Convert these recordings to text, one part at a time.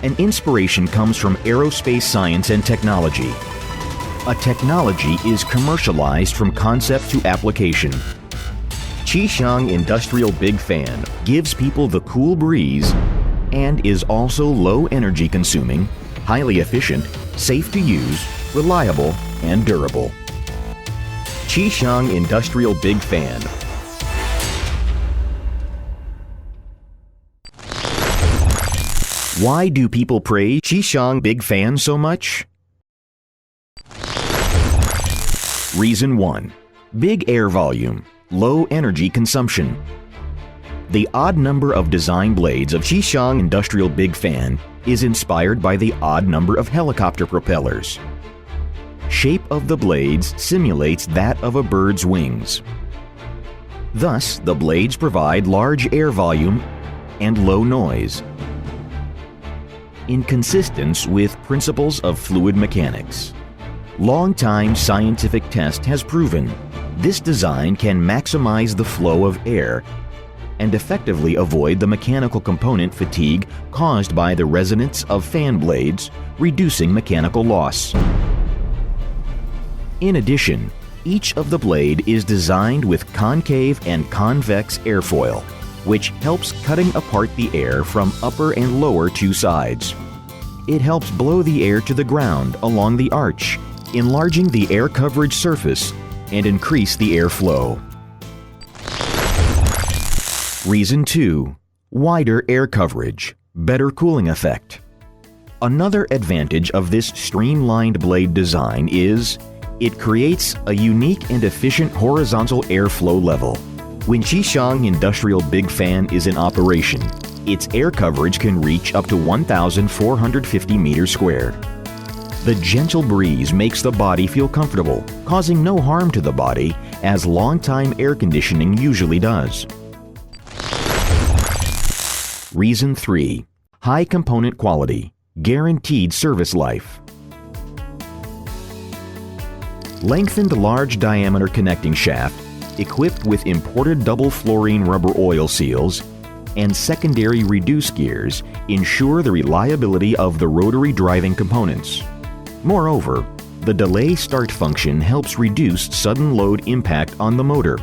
An inspiration comes from aerospace science and technology. A technology is commercialized from concept to application. Qixiang Industrial Big Fan gives people the cool breeze and is also low energy consuming, highly efficient, safe to use, reliable, and durable. Qixiang Industrial Big Fan. Why do people praise Qixiang Big Fan so much? Reason 1. Big air volume, low energy consumption. The odd number of design blades of Qixiang Industrial Big Fan is inspired by the odd number of helicopter propellers. Shape of the blades simulates that of a bird's wings. Thus, the blades provide large air volume and low noise, in consistence with principles of fluid mechanics. Long-time scientific test has proven this design can maximize the flow of air and effectively avoid the mechanical component fatigue caused by the resonance of fan blades, reducing mechanical loss. In addition, each of the blade is designed with concave and convex airfoil, which helps cutting apart the air from upper and lower two sides. It helps blow the air to the ground along the arch, enlarging the air coverage surface and increase the airflow. Reason 2. Wider air coverage, better cooling effect. Another advantage of this streamlined blade design is it creates a unique and efficient horizontal airflow level. When Qixiang Industrial Big Fan is in operation, its air coverage can reach up to 1,450 meters squared. The gentle breeze makes the body feel comfortable, causing no harm to the body, as long-time air conditioning usually does. Reason 3. High component quality, guaranteed service life. Lengthened large diameter connecting shaft, equipped with imported double fluorine rubber oil seals, and secondary reduce gears ensure the reliability of the rotary driving components. Moreover, the delay start function helps reduce sudden load impact on the motor,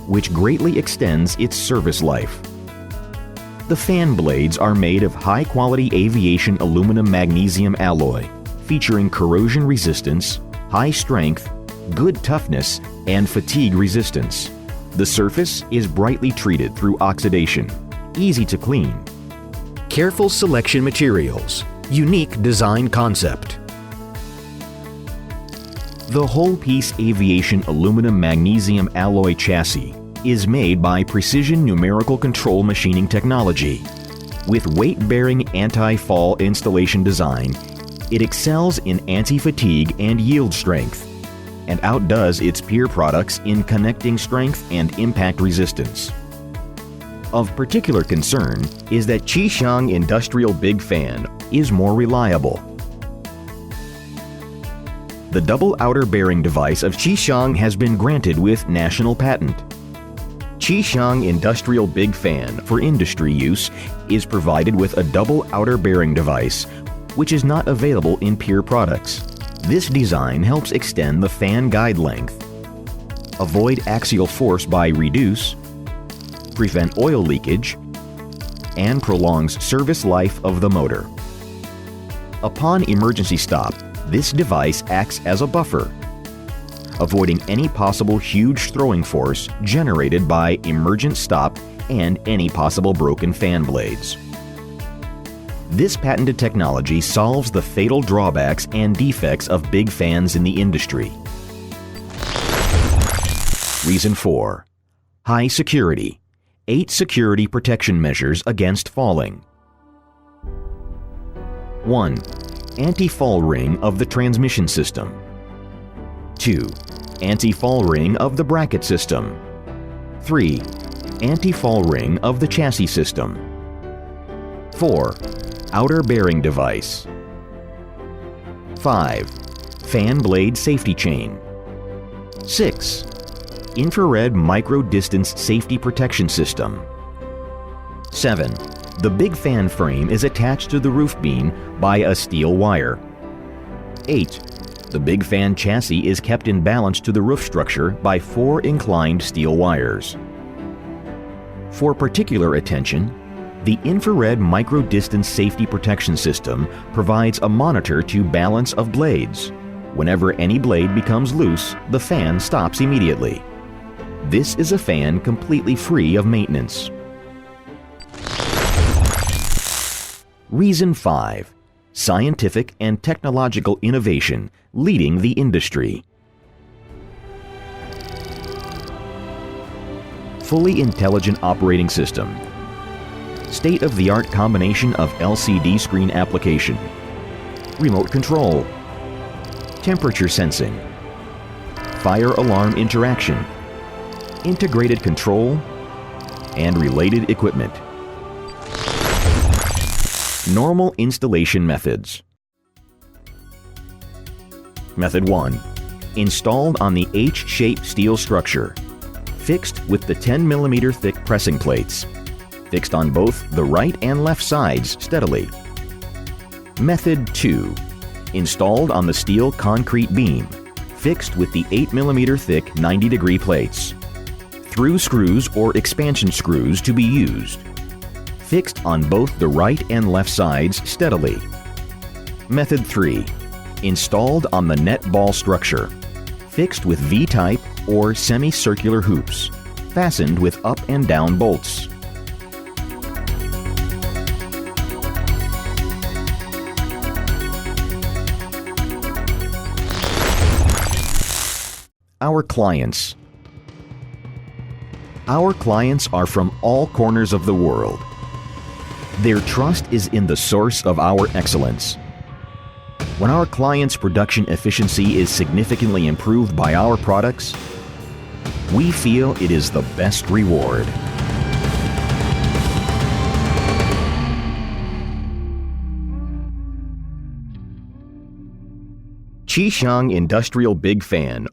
which greatly extends its service life. The fan blades are made of high-quality aviation aluminum magnesium alloy, featuring corrosion resistance, high strength, good toughness, and fatigue resistance. The surface is brightly treated through oxidation, easy to clean. Careful selection materials, unique design concept. The whole-piece aviation aluminum magnesium alloy chassis is made by precision numerical control machining technology. With weight-bearing anti-fall installation design, it excels in anti-fatigue and yield strength, and outdoes its peer products in connecting strength and impact resistance. Of particular concern is that Qixiang Industrial Big Fan is more reliable. The double outer bearing device of Qixiang has been granted with national patent. Qixiang Industrial Big Fan for industry use is provided with a double outer bearing device, which is not available in peer products. This design helps extend the fan guide length, avoid axial force by reduce, prevent oil leakage, and prolongs service life of the motor. Upon emergency stop, this device acts as a buffer, avoiding any possible huge throwing force generated by emergent stop and any possible broken fan blades. This patented technology solves the fatal drawbacks and defects of big fans in the industry. Reason 4. High security. 8 security protection measures against falling. 1. Anti-fall ring of the transmission system. 2. Anti-fall ring of the bracket system. 3. Anti-fall ring of the chassis system. 4. Outer bearing device. 5. Fan blade safety chain. 6. Infrared micro-distance safety protection system. 7. The big fan frame is attached to the roof beam by a steel wire. 8. The big fan chassis is kept in balance to the roof structure by 4 inclined steel wires. For particular attention, the infrared micro-distance safety protection system provides a monitor to balance of blades. Whenever any blade becomes loose, the fan stops immediately. This is a fan completely free of maintenance. Reason 5. Scientific and technological innovation leading the industry. Fully intelligent operating system. State-of-the-art combination of LCD screen application. Remote control. Temperature sensing. Fire alarm interaction. Integrated control and related equipment. Normal installation methods. Method 1. Installed on the H-shaped steel structure. Fixed with the 10 mm thick pressing plates. Fixed on both the right and left sides steadily. Method 2. Installed on the steel concrete beam. Fixed with the 8 mm thick 90-degree plates. Through screws or expansion screws to be used. Fixed on both the right and left sides steadily. Method 3. Installed on the net ball structure. Fixed with V-type or semicircular hoops. Fastened with up and down bolts. Our clients. Our clients are from all corners of the world. Their trust is in the source of our excellence. When our clients' production efficiency is significantly improved by our products, we feel it is the best reward. Qixiang Industrial Big Fan